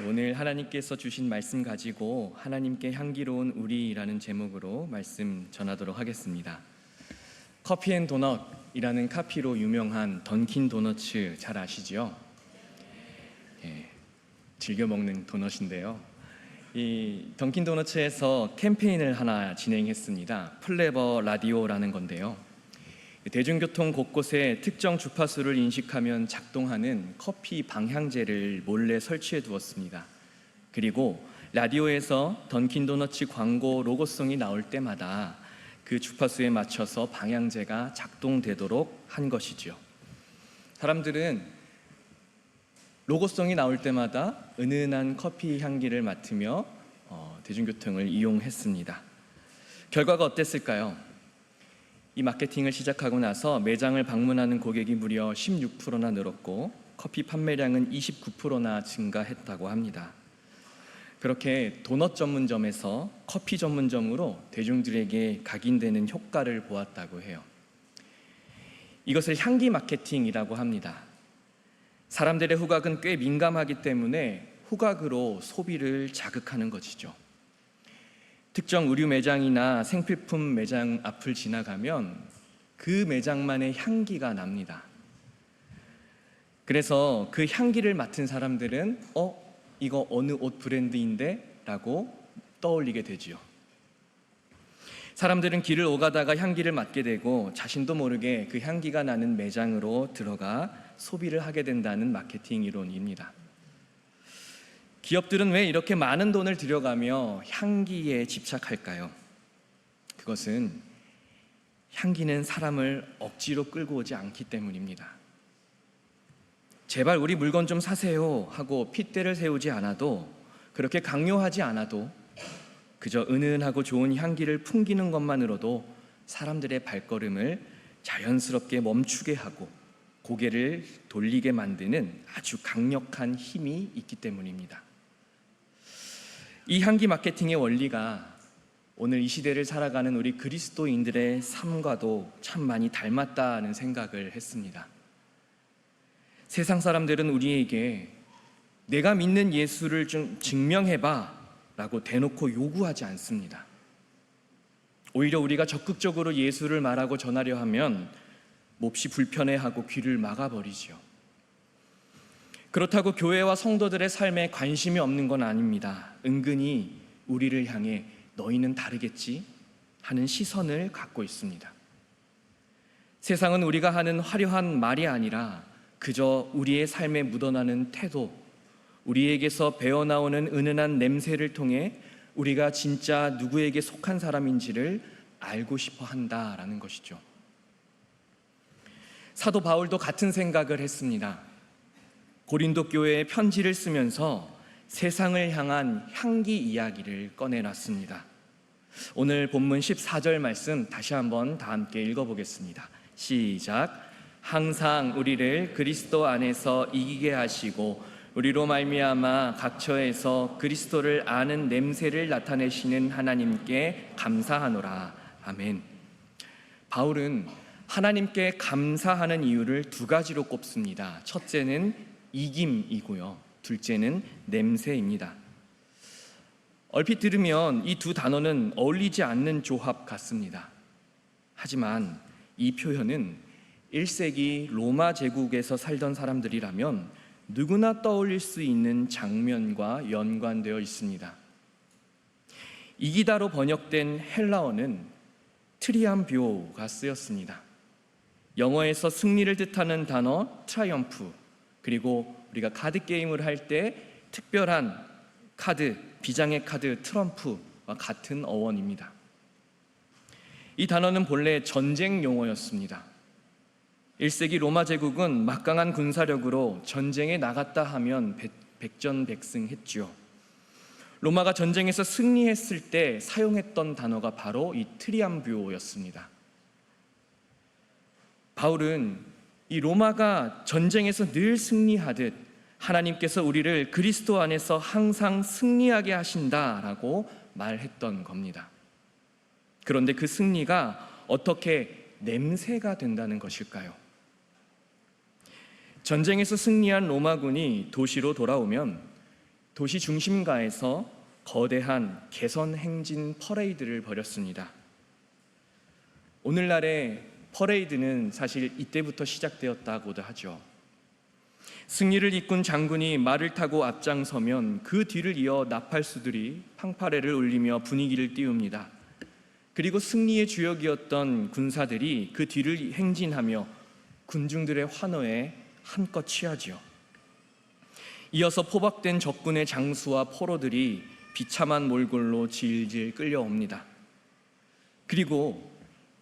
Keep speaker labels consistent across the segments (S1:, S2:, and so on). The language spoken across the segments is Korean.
S1: 오늘 하나님께서 주신 말씀 가지고 하나님께 향기로운 우리라는 제목으로 말씀 전하도록 하겠습니다. 커피앤도넛이라는 카피로 유명한 던킨 도너츠 잘 아시죠? 즐겨 먹는 도넛인데요. 이 던킨 도너츠에서 캠페인을 하나 진행했습니다. 플레버 라디오라는 건데요. 대중교통 곳곳에 특정 주파수를 인식하면 작동하는 커피 방향제를 몰래 설치해 두었습니다. 그리고 라디오에서 던킨 도너츠 광고 로고송이 나올 때마다 그 주파수에 맞춰서 방향제가 작동되도록 한 것이죠. 사람들은 로고송이 나올 때마다 은은한 커피 향기를 맡으며 대중교통을 이용했습니다. 결과가 어땠을까요? 이 마케팅을 시작하고 나서 매장을 방문하는 고객이 무려 16%나 늘었고 커피 판매량은 29%나 증가했다고 합니다. 그렇게 도넛 전문점에서 커피 전문점으로 대중들에게 각인되는 효과를 보았다고 해요. 이것을 향기 마케팅이라고 합니다. 사람들의 후각은 꽤 민감하기 때문에 후각으로 소비를 자극하는 것이죠. 특정 의류 매장이나 생필품 매장 앞을 지나가면 그 매장만의 향기가 납니다. 그래서 그 향기를 맡은 사람들은 이거 어느 옷 브랜드인데? 라고 떠올리게 되지요. 사람들은 길을 오가다가 향기를 맡게 되고 자신도 모르게 그 향기가 나는 매장으로 들어가 소비를 하게 된다는 마케팅 이론입니다. 기업들은 왜 이렇게 많은 돈을 들여가며 향기에 집착할까요? 그것은 향기는 사람을 억지로 끌고 오지 않기 때문입니다. 제발 우리 물건 좀 사세요 하고 핏대를 세우지 않아도, 그렇게 강요하지 않아도 그저 은은하고 좋은 향기를 풍기는 것만으로도 사람들의 발걸음을 자연스럽게 멈추게 하고 고개를 돌리게 만드는 아주 강력한 힘이 있기 때문입니다. 이 향기 마케팅의 원리가 오늘 이 시대를 살아가는 우리 그리스도인들의 삶과도 참 많이 닮았다는 생각을 했습니다. 세상 사람들은 우리에게 내가 믿는 예수를 좀 증명해봐 라고 대놓고 요구하지 않습니다. 오히려 우리가 적극적으로 예수를 말하고 전하려 하면 몹시 불편해하고 귀를 막아버리죠. 그렇다고 교회와 성도들의 삶에 관심이 없는 건 아닙니다. 은근히 우리를 향해 너희는 다르겠지 하는 시선을 갖고 있습니다. 세상은 우리가 하는 화려한 말이 아니라 그저 우리의 삶에 묻어나는 태도, 우리에게서 배어나오는 은은한 냄새를 통해 우리가 진짜 누구에게 속한 사람인지를 알고 싶어 한다라는 것이죠. 사도 바울도 같은 생각을 했습니다. 고린도 교회에 편지를 쓰면서 세상을 향한 향기 이야기를 꺼내놨습니다. 오늘 본문 14절 말씀 다시 한번 다 함께 읽어보겠습니다. 시작. 항상 우리를 그리스도 안에서 이기게 하시고 우리로 말미암아 각 처에서 그리스도를 아는 냄새를 나타내시는 하나님께 감사하노라. 아멘. 바울은 하나님께 감사하는 이유를 두 가지로 꼽습니다. 첫째는 이김이고요, 둘째는 냄새입니다. 얼핏 들으면 이 두 단어는 어울리지 않는 조합 같습니다. 하지만 이 표현은 1세기 로마 제국에서 살던 사람들이라면 누구나 떠올릴 수 있는 장면과 연관되어 있습니다. 이기다로 번역된 헬라어는 트리암뷰가 쓰였습니다. 영어에서 승리를 뜻하는 단어 트라이엄프, 그리고 우리가 카드 게임을 할 때 특별한 카드, 비장의 카드 트럼프와 같은 어원입니다. 이 단어는 본래 전쟁 용어였습니다. 1세기 로마 제국은 막강한 군사력으로 전쟁에 나갔다 하면 백전백승했죠. 로마가 전쟁에서 승리했을 때 사용했던 단어가 바로 이 트리암뷰였습니다. 바울은 이 로마가 전쟁에서 늘 승리하듯 하나님께서 우리를 그리스도 안에서 항상 승리하게 하신다라고 말했던 겁니다. 그런데 그 승리가 어떻게 냄새가 된다는 것일까요? 전쟁에서 승리한 로마군이 도시로 돌아오면 도시 중심가에서 거대한 개선 행진 퍼레이드를 벌였습니다. 오늘날의 퍼레이드는 사실 이때부터 시작되었다고도 하죠. 승리를 이끈 장군이 말을 타고 앞장서면 그 뒤를 이어 나팔수들이 팡파레를 울리며 분위기를 띄웁니다. 그리고 승리의 주역이었던 군사들이 그 뒤를 행진하며 군중들의 환호에 한껏 취하지요. 이어서 포박된 적군의 장수와 포로들이 비참한 몰골로 질질 끌려옵니다. 그리고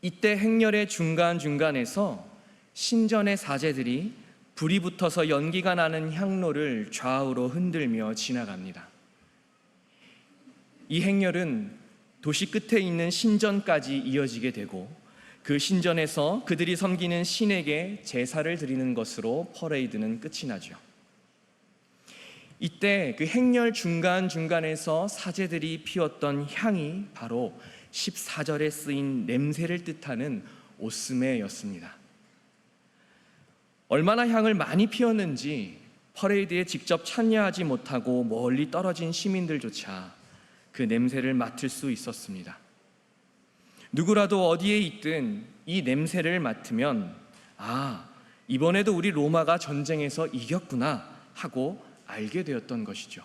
S1: 이때 행렬의 중간중간에서 신전의 사제들이 불이 붙어서 연기가 나는 향로를 좌우로 흔들며 지나갑니다. 이 행렬은 도시 끝에 있는 신전까지 이어지게 되고 그 신전에서 그들이 섬기는 신에게 제사를 드리는 것으로 퍼레이드는 끝이 나죠. 이때 그 행렬 중간중간에서 사제들이 피웠던 향이 바로 14절에 쓰인 냄새를 뜻하는 오스메였습니다. 얼마나 향을 많이 피웠는지 퍼레이드에 직접 참여하지 못하고 멀리 떨어진 시민들조차 그 냄새를 맡을 수 있었습니다. 누구라도 어디에 있든 이 냄새를 맡으면 이번에도 우리 로마가 전쟁에서 이겼구나 하고 알게 되었던 것이죠.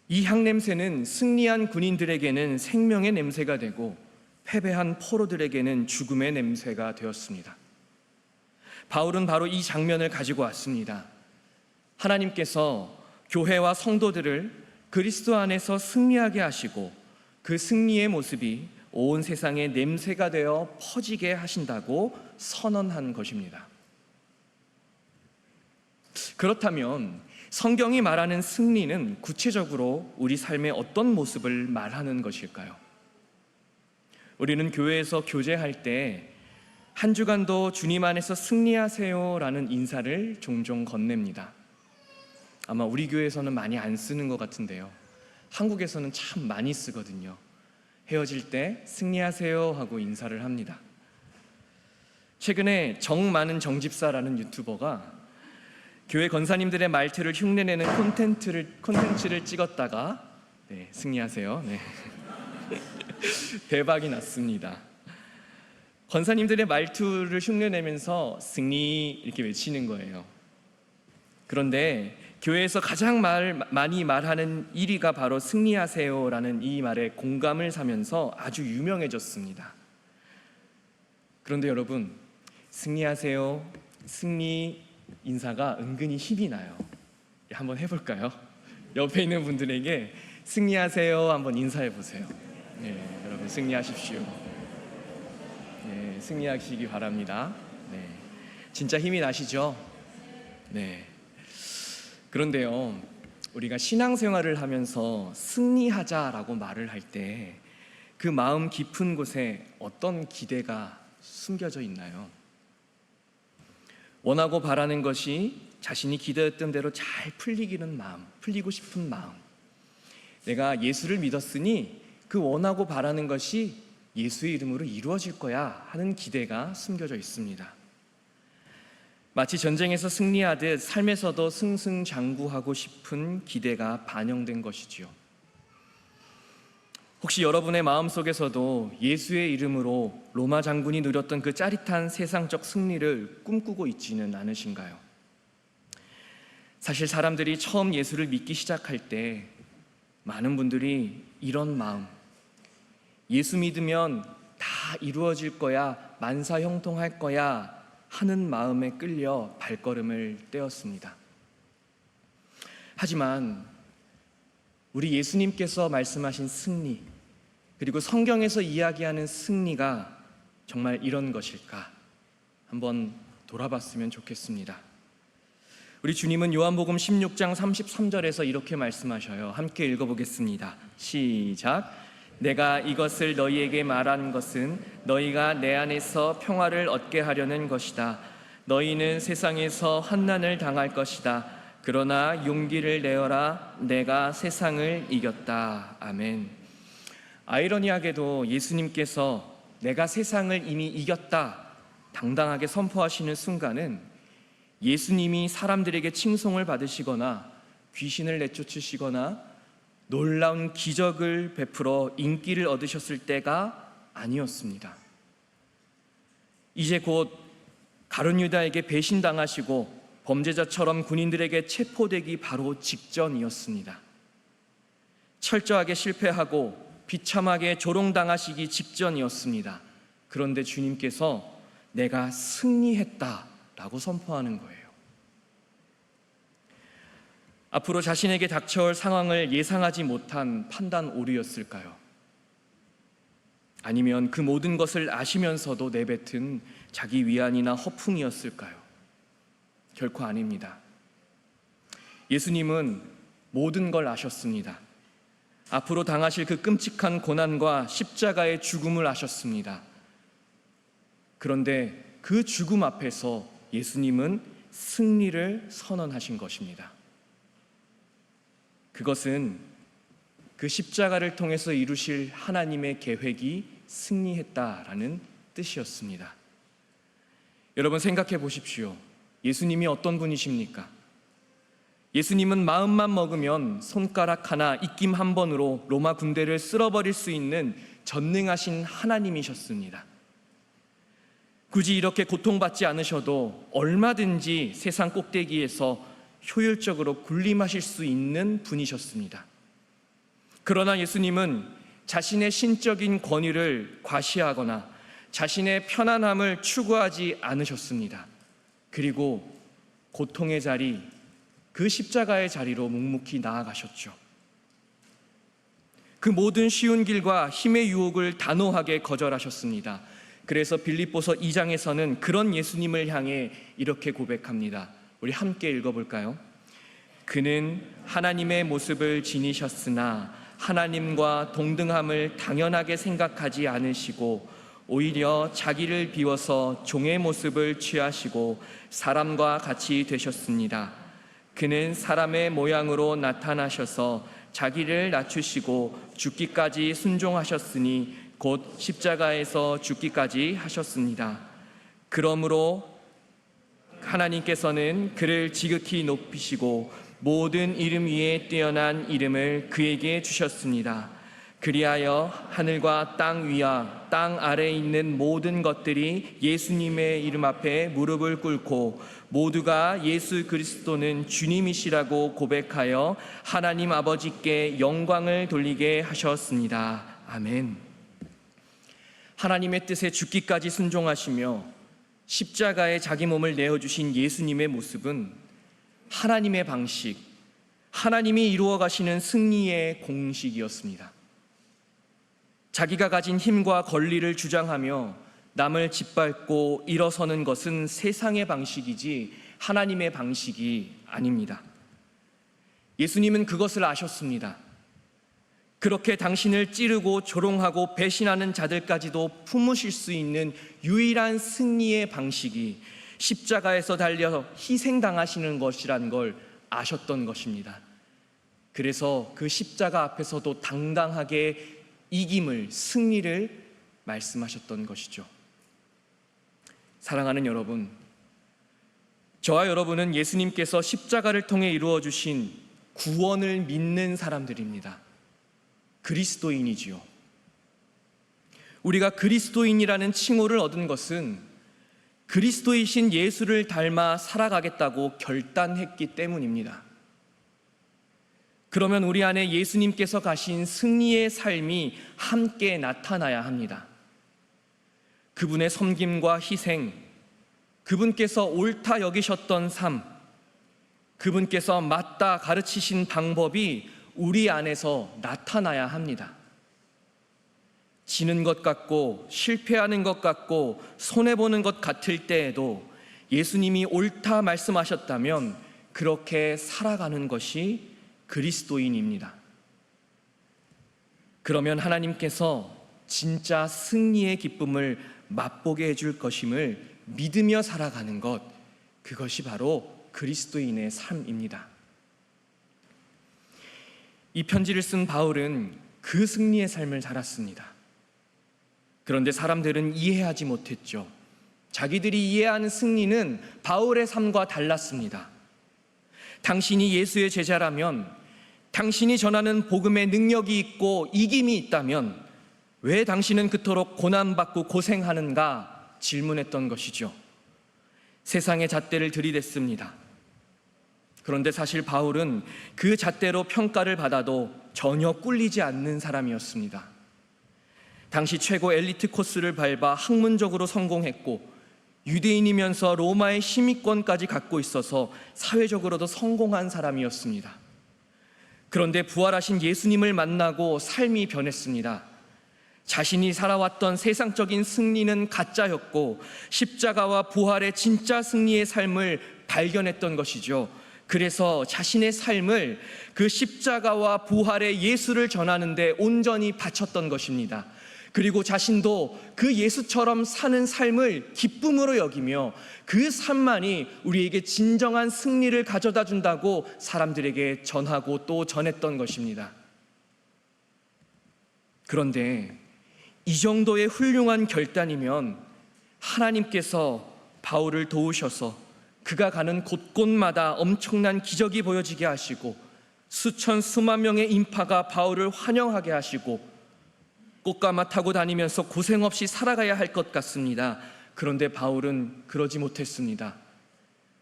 S1: 이 향냄새는 승리한 군인들에게는 생명의 냄새가 되고 패배한 포로들에게는 죽음의 냄새가 되었습니다. 바울은 바로 이 장면을 가지고 왔습니다. 하나님께서 교회와 성도들을 그리스도 안에서 승리하게 하시고 그 승리의 모습이 온 세상에 냄새가 되어 퍼지게 하신다고 선언한 것입니다. 그렇다면 성경이 말하는 승리는 구체적으로 우리 삶의 어떤 모습을 말하는 것일까요? 우리는 교회에서 교제할 때 한 주간도 주님 안에서 승리하세요 라는 인사를 종종 건넵니다. 아마 우리 교회에서는 많이 안 쓰는 것 같은데요. 한국에서는 참 많이 쓰거든요. 헤어질 때 승리하세요 하고 인사를 합니다. 최근에 정 많은 정집사라는 유튜버가 교회 권사님들의 말투를 흉내내는 콘텐츠를 찍었다가 승리하세요. 대박이 났습니다. 권사님들의 말투를 흉내내면서 승리 이렇게 외치는 거예요. 그런데 교회에서 가장 많이 말하는 1위가 바로 승리하세요라는 이 말에 공감을 사면서 아주 유명해졌습니다. 그런데 여러분, 승리하세요, 승리 인사가 은근히 힘이 나요. 한번 해볼까요? 옆에 있는 분들에게 승리하세요 한번 인사해 보세요. 여러분 승리하십시오. 승리하시기 바랍니다. 진짜 힘이 나시죠? 그런데요, 우리가 신앙생활을 하면서 승리하자라고 말을 할 때 그 마음 깊은 곳에 어떤 기대가 숨겨져 있나요? 원하고 바라는 것이 자신이 기대했던 대로 잘 풀리기는 마음, 풀리고 싶은 마음. 내가 예수를 믿었으니 그 원하고 바라는 것이 예수의 이름으로 이루어질 거야 하는 기대가 숨겨져 있습니다. 마치 전쟁에서 승리하듯 삶에서도 승승장구하고 싶은 기대가 반영된 것이지요. 혹시 여러분의 마음속에서도 예수의 이름으로 로마 장군이 누렸던 그 짜릿한 세상적 승리를 꿈꾸고 있지는 않으신가요? 사실 사람들이 처음 예수를 믿기 시작할 때 많은 분들이 이런 마음, 예수 믿으면 다 이루어질 거야, 만사형통할 거야 하는 마음에 끌려 발걸음을 떼었습니다. 하지만 우리 예수님께서 말씀하신 승리, 그리고 성경에서 이야기하는 승리가 정말 이런 것일까? 한번 돌아봤으면 좋겠습니다. 우리 주님은 요한복음 16장 33절에서 이렇게 말씀하셔요. 함께 읽어보겠습니다. 시작. 내가 이것을 너희에게 말한 것은 너희가 내 안에서 평화를 얻게 하려는 것이다. 너희는 세상에서 환난을 당할 것이다. 그러나 용기를 내어라. 내가 세상을 이겼다. 아멘. 아이러니하게도 예수님께서 내가 세상을 이미 이겼다 당당하게 선포하시는 순간은 예수님이 사람들에게 칭송을 받으시거나 귀신을 내쫓으시거나 놀라운 기적을 베풀어 인기를 얻으셨을 때가 아니었습니다. 이제 곧 가룟 유다에게 배신당하시고 범죄자처럼 군인들에게 체포되기 바로 직전이었습니다. 철저하게 실패하고 비참하게 조롱당하시기 직전이었습니다. 그런데 주님께서 내가 승리했다라고 선포하는 거예요. 앞으로 자신에게 닥쳐올 상황을 예상하지 못한 판단 오류였을까요? 아니면 그 모든 것을 아시면서도 내뱉은 자기 위안이나 허풍이었을까요? 결코 아닙니다. 예수님은 모든 걸 아셨습니다. 앞으로 당하실 그 끔찍한 고난과 십자가의 죽음을 아셨습니다. 그런데 그 죽음 앞에서 예수님은 승리를 선언하신 것입니다. 그것은 그 십자가를 통해서 이루실 하나님의 계획이 승리했다라는 뜻이었습니다. 여러분 생각해 보십시오. 예수님이 어떤 분이십니까? 예수님은 마음만 먹으면 손가락 하나, 입김 한 번으로 로마 군대를 쓸어버릴 수 있는 전능하신 하나님이셨습니다. 굳이 이렇게 고통받지 않으셔도 얼마든지 세상 꼭대기에서 효율적으로 군림하실 수 있는 분이셨습니다. 그러나 예수님은 자신의 신적인 권위를 과시하거나 자신의 편안함을 추구하지 않으셨습니다. 그리고 고통의 자리, 그 십자가의 자리로 묵묵히 나아가셨죠. 그 모든 쉬운 길과 힘의 유혹을 단호하게 거절하셨습니다. 그래서 빌립보서 2장에서는 그런 예수님을 향해 이렇게 고백합니다. 우리 함께 읽어볼까요? 그는 하나님의 모습을 지니셨으나 하나님과 동등함을 당연하게 생각하지 않으시고 오히려 자기를 비워서 종의 모습을 취하시고 사람과 같이 되셨습니다. 그는 사람의 모양으로 나타나셔서 자기를 낮추시고 죽기까지 순종하셨으니 곧 십자가에서 죽기까지 하셨습니다. 그러므로 하나님께서는 그를 지극히 높이시고 모든 이름 위에 뛰어난 이름을 그에게 주셨습니다. 그리하여 하늘과 땅 위와 땅 아래에 있는 모든 것들이 예수님의 이름 앞에 무릎을 꿇고 모두가 예수 그리스도는 주님이시라고 고백하여 하나님 아버지께 영광을 돌리게 하셨습니다. 아멘. 하나님의 뜻에 죽기까지 순종하시며 십자가에 자기 몸을 내어주신 예수님의 모습은 하나님의 방식, 하나님이 이루어 가시는 승리의 공식이었습니다. 자기가 가진 힘과 권리를 주장하며 남을 짓밟고 일어서는 것은 세상의 방식이지 하나님의 방식이 아닙니다. 예수님은 그것을 아셨습니다. 그렇게 당신을 찌르고 조롱하고 배신하는 자들까지도 품으실 수 있는 유일한 승리의 방식이 십자가에서 달려 희생당하시는 것이라는 걸 아셨던 것입니다. 그래서 그 십자가 앞에서도 당당하게 이김을, 승리를 말씀하셨던 것이죠. 사랑하는 여러분, 저와 여러분은 예수님께서 십자가를 통해 이루어 주신 구원을 믿는 사람들입니다. 그리스도인이지요. 우리가 그리스도인이라는 칭호를 얻은 것은 그리스도이신 예수를 닮아 살아가겠다고 결단했기 때문입니다. 그러면 우리 안에 예수님께서 가신 승리의 삶이 함께 나타나야 합니다. 그분의 섬김과 희생, 그분께서 옳다 여기셨던 삶, 그분께서 맞다 가르치신 방법이 우리 안에서 나타나야 합니다. 지는 것 같고 실패하는 것 같고 손해보는 것 같을 때에도 예수님이 옳다 말씀하셨다면 그렇게 살아가는 것이 그리스도인입니다. 그러면 하나님께서 진짜 승리의 기쁨을 맛보게 해줄 것임을 믿으며 살아가는 것, 그것이 바로 그리스도인의 삶입니다. 이 편지를 쓴 바울은 그 승리의 삶을 살았습니다. 그런데 사람들은 이해하지 못했죠. 자기들이 이해하는 승리는 바울의 삶과 달랐습니다. 당신이 예수의 제자라면, 당신이 전하는 복음에 능력이 있고 이김이 있다면 왜 당신은 그토록 고난받고 고생하는가 질문했던 것이죠. 세상의 잣대를 들이댔습니다. 그런데 사실 바울은 그 잣대로 평가를 받아도 전혀 꿀리지 않는 사람이었습니다. 당시 최고 엘리트 코스를 밟아 학문적으로 성공했고 유대인이면서 로마의 시민권까지 갖고 있어서 사회적으로도 성공한 사람이었습니다. 그런데 부활하신 예수님을 만나고 삶이 변했습니다. 자신이 살아왔던 세상적인 승리는 가짜였고 십자가와 부활의 진짜 승리의 삶을 발견했던 것이죠. 그래서 자신의 삶을 그 십자가와 부활의 예수를 전하는 데 온전히 바쳤던 것입니다. 그리고 자신도 그 예수처럼 사는 삶을 기쁨으로 여기며 그 삶만이 우리에게 진정한 승리를 가져다 준다고 사람들에게 전하고 또 전했던 것입니다. 그런데 이 정도의 훌륭한 결단이면 하나님께서 바울을 도우셔서 그가 가는 곳곳마다 엄청난 기적이 보여지게 하시고 수천 수만 명의 인파가 바울을 환영하게 하시고 꽃가마 타고 다니면서 고생 없이 살아가야 할 것 같습니다. 그런데 바울은 그러지 못했습니다.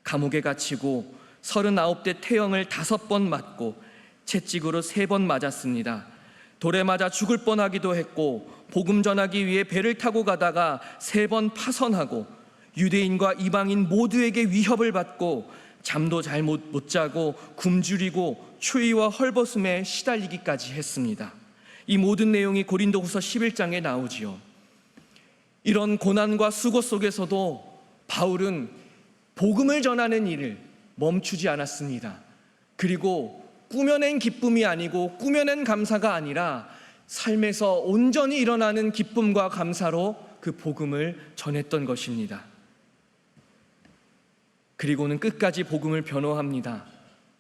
S1: 감옥에 갇히고 39대 태형을 5번 맞고 채찍으로 3번 맞았습니다. 돌에 맞아 죽을 뻔하기도 했고 복음 전하기 위해 배를 타고 가다가 3번 파선하고 유대인과 이방인 모두에게 위협을 받고 잠도 잘 못 자고 굶주리고 추위와 헐벗음에 시달리기까지 했습니다. 이 모든 내용이 고린도후서 11장에 나오지요. 이런 고난과 수고 속에서도 바울은 복음을 전하는 일을 멈추지 않았습니다. 그리고 꾸며낸 기쁨이 아니고 꾸며낸 감사가 아니라 삶에서 온전히 일어나는 기쁨과 감사로 그 복음을 전했던 것입니다. 그리고는 끝까지 복음을 변호합니다.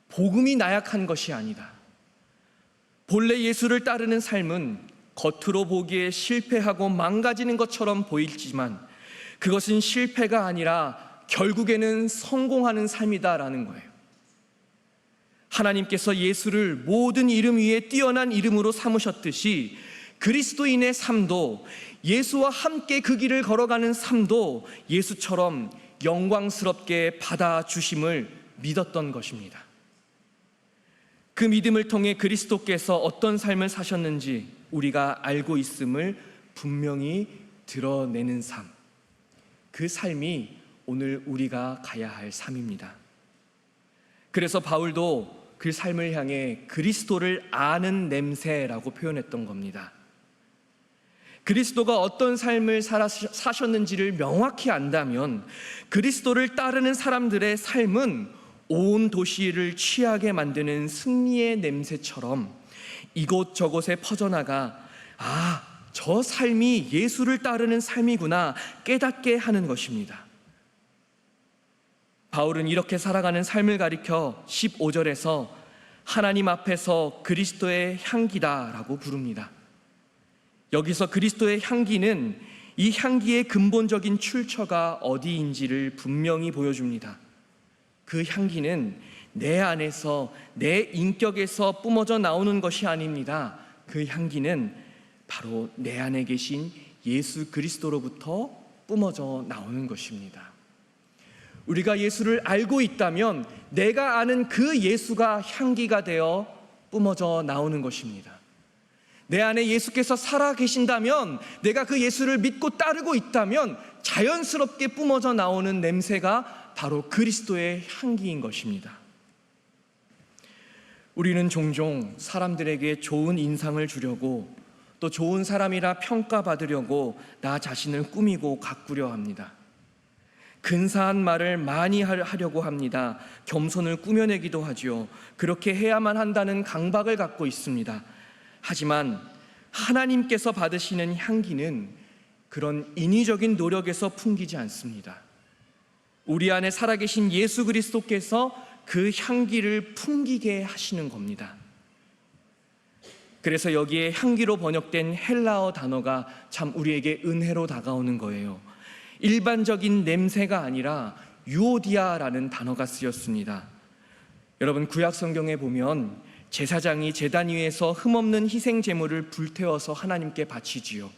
S1: 복음이 나약한 것이 아니다. 본래 예수를 따르는 삶은 겉으로 보기에 실패하고 망가지는 것처럼 보이지만 그것은 실패가 아니라 결국에는 성공하는 삶이다라는 거예요. 하나님께서 예수를 모든 이름 위에 뛰어난 이름으로 삼으셨듯이 그리스도인의 삶도, 예수와 함께 그 길을 걸어가는 삶도 예수처럼 영광스럽게 받아주심을 믿었던 것입니다. 그 믿음을 통해 그리스도께서 어떤 삶을 사셨는지 우리가 알고 있음을 분명히 드러내는 삶, 그 삶이 오늘 우리가 가야 할 삶입니다. 그래서 바울도 그 삶을 향해 그리스도를 아는 냄새라고 표현했던 겁니다. 그리스도가 어떤 삶을 사셨는지를 명확히 안다면 그리스도를 따르는 사람들의 삶은 온 도시를 취하게 만드는 승리의 냄새처럼 이곳저곳에 퍼져나가 저 삶이 예수를 따르는 삶이구나 깨닫게 하는 것입니다. 바울은 이렇게 살아가는 삶을 가리켜 15절에서 하나님 앞에서 그리스도의 향기다라고 부릅니다. 여기서 그리스도의 향기는 이 향기의 근본적인 출처가 어디인지를 분명히 보여줍니다. 그 향기는 내 안에서, 내 인격에서 뿜어져 나오는 것이 아닙니다. 그 향기는 바로 내 안에 계신 예수 그리스도로부터 뿜어져 나오는 것입니다. 우리가 예수를 알고 있다면 내가 아는 그 예수가 향기가 되어 뿜어져 나오는 것입니다. 내 안에 예수께서 살아 계신다면, 내가 그 예수를 믿고 따르고 있다면 자연스럽게 뿜어져 나오는 냄새가 바로 그리스도의 향기인 것입니다. 우리는 종종 사람들에게 좋은 인상을 주려고 또 좋은 사람이라 평가받으려고 나 자신을 꾸미고 가꾸려 합니다. 근사한 말을 많이 하려고 합니다. 겸손을 꾸며내기도 하죠. 그렇게 해야만 한다는 강박을 갖고 있습니다. 하지만 하나님께서 받으시는 향기는 그런 인위적인 노력에서 풍기지 않습니다. 우리 안에 살아계신 예수 그리스도께서 그 향기를 풍기게 하시는 겁니다. 그래서 여기에 향기로 번역된 헬라어 단어가 참 우리에게 은혜로 다가오는 거예요. 일반적인 냄새가 아니라 유오디아라는 단어가 쓰였습니다. 여러분, 구약 성경에 보면 제사장이 제단 위에서 흠없는 희생 제물을 불태워서 하나님께 바치지요.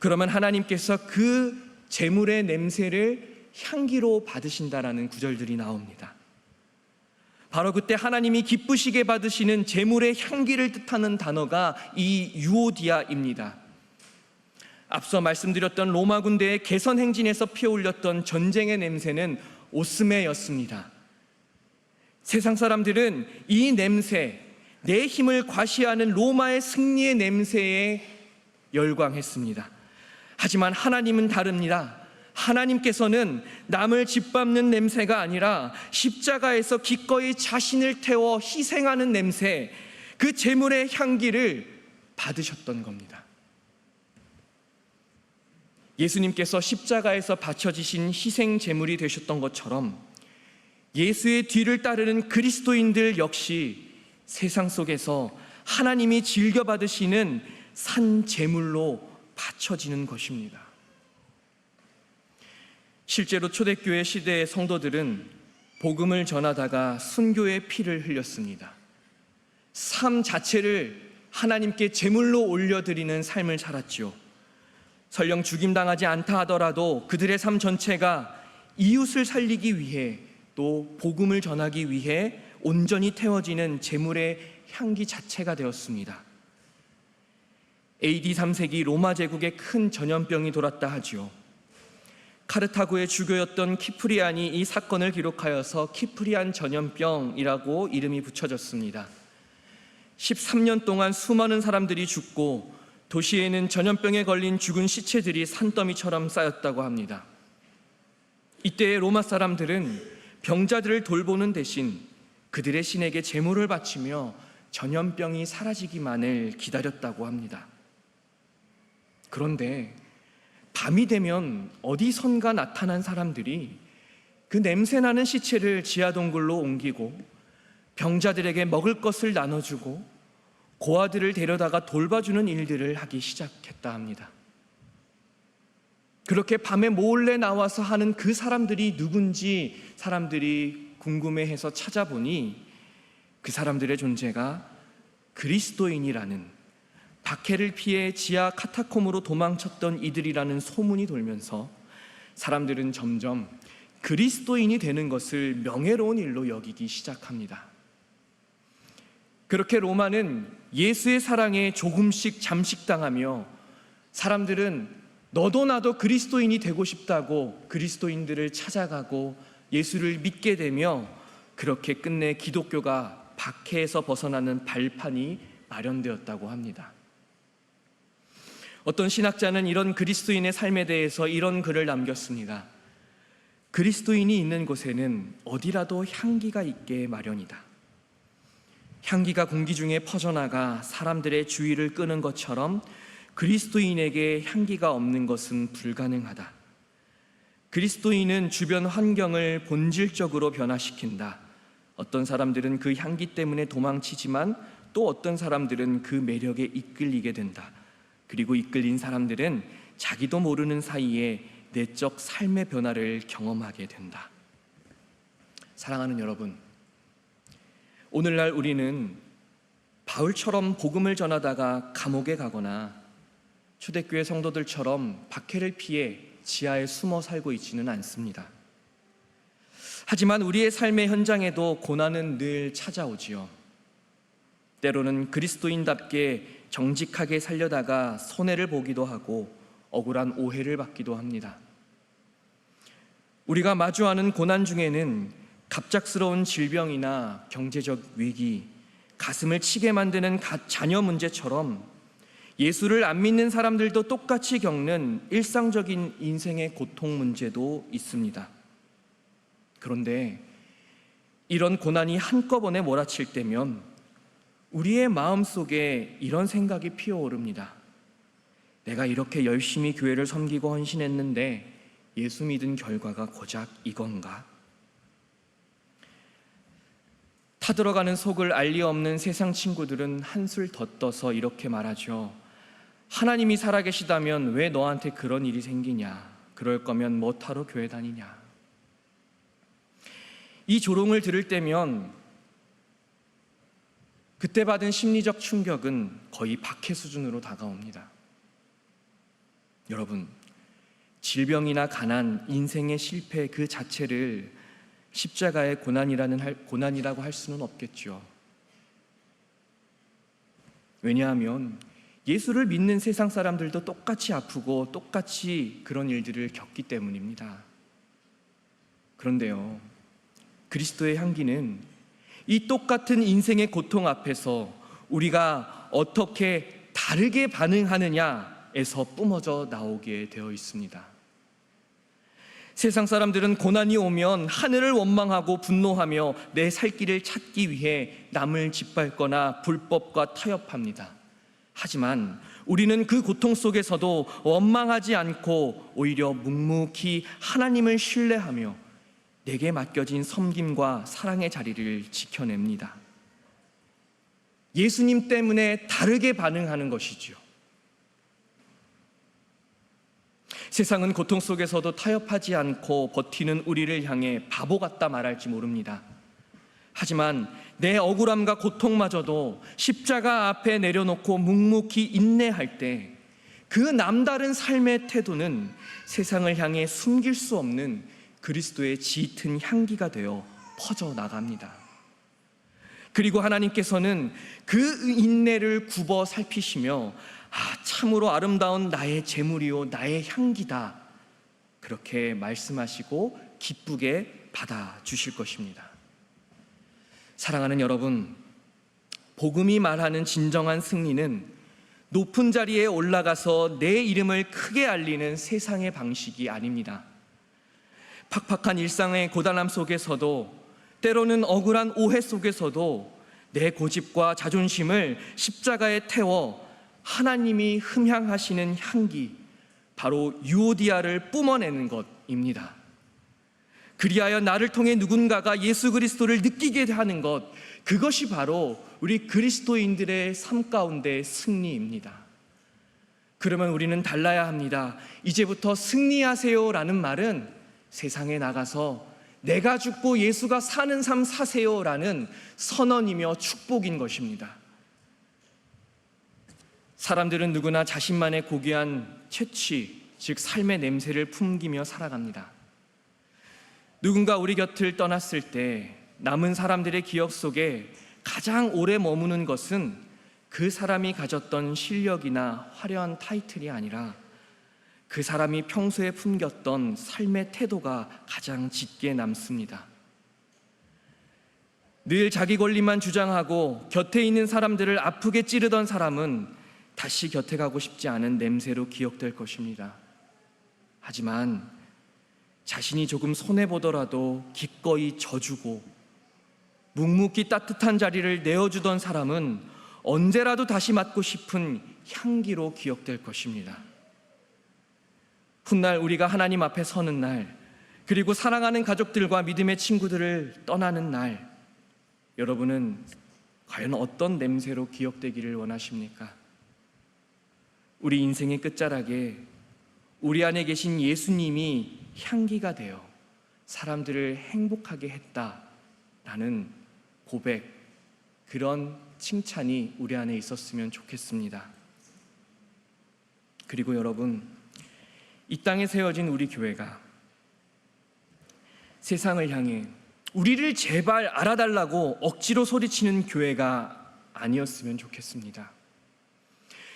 S1: 그러면 하나님께서 그 제물의 냄새를 향기로 받으신다라는 구절들이 나옵니다. 바로 그때 하나님이 기쁘시게 받으시는 제물의 향기를 뜻하는 단어가 이 유오디아입니다. 앞서 말씀드렸던 로마 군대의 개선 행진에서 피어올렸던 전쟁의 냄새는 오스메였습니다. 세상 사람들은 이 냄새, 내 힘을 과시하는 로마의 승리의 냄새에 열광했습니다. 하지만 하나님은 다릅니다. 하나님께서는 남을 짓밟는 냄새가 아니라 십자가에서 기꺼이 자신을 태워 희생하는 냄새, 그 제물의 향기를 받으셨던 겁니다. 예수님께서 십자가에서 바쳐지신 희생 제물이 되셨던 것처럼 예수의 뒤를 따르는 그리스도인들 역시 세상 속에서 하나님이 즐겨받으시는 산 제물로 바쳐지는 것입니다. 실제로 초대교회 시대의 성도들은 복음을 전하다가 순교의 피를 흘렸습니다. 삶 자체를 하나님께 제물로 올려드리는 삶을 살았죠. 설령 죽임당하지 않다 하더라도 그들의 삶 전체가 이웃을 살리기 위해, 또 복음을 전하기 위해 온전히 태워지는 제물의 향기 자체가 되었습니다. AD 3세기 로마 제국에 큰 전염병이 돌았다 하지요. 카르타고의 주교였던 키프리안이 이 사건을 기록하여서 키프리안 전염병이라고 이름이 붙여졌습니다. 13년 동안 수많은 사람들이 죽고 도시에는 전염병에 걸린 죽은 시체들이 산더미처럼 쌓였다고 합니다. 이때 로마 사람들은 병자들을 돌보는 대신 그들의 신에게 제물을 바치며 전염병이 사라지기만을 기다렸다고 합니다. 그런데 밤이 되면 어디선가 나타난 사람들이 그 냄새나는 시체를 지하동굴로 옮기고 병자들에게 먹을 것을 나눠주고 고아들을 데려다가 돌봐주는 일들을 하기 시작했다 합니다. 그렇게 밤에 몰래 나와서 하는 그 사람들이 누군지 사람들이 궁금해해서 찾아보니 그 사람들의 존재가 그리스도인이라는, 박해를 피해 지하 카타콤으로 도망쳤던 이들이라는 소문이 돌면서 사람들은 점점 그리스도인이 되는 것을 명예로운 일로 여기기 시작합니다. 그렇게 로마는 예수의 사랑에 조금씩 잠식당하며 사람들은 너도 나도 그리스도인이 되고 싶다고 그리스도인들을 찾아가고 예수를 믿게 되며, 그렇게 끝내 기독교가 박해에서 벗어나는 발판이 마련되었다고 합니다. 어떤 신학자는 이런 그리스도인의 삶에 대해서 이런 글을 남겼습니다. 그리스도인이 있는 곳에는 어디라도 향기가 있게 마련이다. 향기가 공기 중에 퍼져나가 사람들의 주의를 끄는 것처럼 그리스도인에게 향기가 없는 것은 불가능하다. 그리스도인은 주변 환경을 본질적으로 변화시킨다. 어떤 사람들은 그 향기 때문에 도망치지만 또 어떤 사람들은 그 매력에 이끌리게 된다. 그리고 이끌린 사람들은 자기도 모르는 사이에 내적 삶의 변화를 경험하게 된다. 사랑하는 여러분, 오늘날 우리는 바울처럼 복음을 전하다가 감옥에 가거나 초대교회 성도들처럼 박해를 피해 지하에 숨어 살고 있지는 않습니다. 하지만 우리의 삶의 현장에도 고난은 늘 찾아오지요. 때로는 그리스도인답게 정직하게 살려다가 손해를 보기도 하고 억울한 오해를 받기도 합니다. 우리가 마주하는 고난 중에는 갑작스러운 질병이나 경제적 위기, 가슴을 치게 만드는 자녀 문제처럼 예수를 안 믿는 사람들도 똑같이 겪는 일상적인 인생의 고통 문제도 있습니다. 그런데 이런 고난이 한꺼번에 몰아칠 때면 우리의 마음속에 이런 생각이 피어오릅니다. 내가 이렇게 열심히 교회를 섬기고 헌신했는데 예수 믿은 결과가 고작 이건가? 타들어가는 속을 알리 없는 세상 친구들은 한술 더 떠서 이렇게 말하죠. 하나님이 살아계시다면 왜 너한테 그런 일이 생기냐? 그럴 거면 뭐하러 교회 다니냐? 이 조롱을 들을 때면 그때 받은 심리적 충격은 거의 박해 수준으로 다가옵니다. 여러분, 질병이나 가난, 인생의 실패 그 자체를 십자가의 고난이라고 할 수는 없겠죠. 왜냐하면 예수를 믿는 세상 사람들도 똑같이 아프고 똑같이 그런 일들을 겪기 때문입니다. 그런데요, 그리스도의 향기는 이 똑같은 인생의 고통 앞에서 우리가 어떻게 다르게 반응하느냐에서 뿜어져 나오게 되어 있습니다. 세상 사람들은 고난이 오면 하늘을 원망하고 분노하며 내 살 길을 찾기 위해 남을 짓밟거나 불법과 타협합니다. 하지만 우리는 그 고통 속에서도 원망하지 않고 오히려 묵묵히 하나님을 신뢰하며 내게 맡겨진 섬김과 사랑의 자리를 지켜냅니다. 예수님 때문에 다르게 반응하는 것이지요. 세상은 고통 속에서도 타협하지 않고 버티는 우리를 향해 바보 같다 말할지 모릅니다. 하지만 내 억울함과 고통마저도 십자가 앞에 내려놓고 묵묵히 인내할 때 그 남다른 삶의 태도는 세상을 향해 숨길 수 없는 그리스도의 짙은 향기가 되어 퍼져나갑니다. 그리고 하나님께서는 그 인내를 굽어 살피시며 참으로 아름다운 나의 재물이요 나의 향기다, 그렇게 말씀하시고 기쁘게 받아주실 것입니다. 사랑하는 여러분, 복음이 말하는 진정한 승리는 높은 자리에 올라가서 내 이름을 크게 알리는 세상의 방식이 아닙니다. 팍팍한 일상의 고단함 속에서도, 때로는 억울한 오해 속에서도 내 고집과 자존심을 십자가에 태워 하나님이 흠향하시는 향기, 바로 유오디아를 뿜어내는 것입니다. 그리하여 나를 통해 누군가가 예수 그리스도를 느끼게 하는 것, 그것이 바로 우리 그리스도인들의 삶 가운데 승리입니다. 그러면 우리는 달라야 합니다. 이제부터 승리하세요라는 말은 세상에 나가서 내가 죽고 예수가 사는 삶 사세요라는 선언이며 축복인 것입니다. 사람들은 누구나 자신만의 고귀한 채취, 즉 삶의 냄새를 풍기며 살아갑니다. 누군가 우리 곁을 떠났을 때 남은 사람들의 기억 속에 가장 오래 머무는 것은 그 사람이 가졌던 실력이나 화려한 타이틀이 아니라 그 사람이 평소에 풍겼던 삶의 태도가 가장 짙게 남습니다. 늘 자기 권리만 주장하고 곁에 있는 사람들을 아프게 찌르던 사람은 다시 곁에 가고 싶지 않은 냄새로 기억될 것입니다. 하지만 자신이 조금 손해보더라도 기꺼이 져주고 묵묵히 따뜻한 자리를 내어주던 사람은 언제라도 다시 맡고 싶은 향기로 기억될 것입니다. 훗날 우리가 하나님 앞에 서는 날, 그리고 사랑하는 가족들과 믿음의 친구들을 떠나는 날, 여러분은 과연 어떤 냄새로 기억되기를 원하십니까? 우리 인생의 끝자락에 우리 안에 계신 예수님이 향기가 되어 사람들을 행복하게 했다라는 고백, 그런 칭찬이 우리 안에 있었으면 좋겠습니다. 그리고 여러분, 이 땅에 세워진 우리 교회가 세상을 향해 우리를 제발 알아달라고 억지로 소리치는 교회가 아니었으면 좋겠습니다.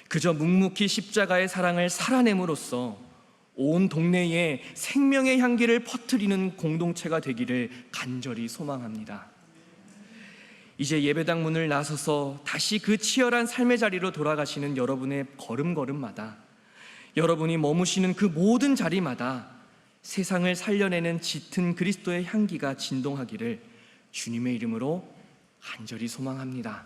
S1: 그저 묵묵히 십자가의 사랑을 살아냄으로써 온 동네에 생명의 향기를 퍼뜨리는 공동체가 되기를 간절히 소망합니다. 이제 예배당 문을 나서서 다시 그 치열한 삶의 자리로 돌아가시는 여러분의 걸음걸음마다, 여러분이 머무시는 그 모든 자리마다 세상을 살려내는 짙은 그리스도의 향기가 진동하기를 주님의 이름으로 간절히 소망합니다.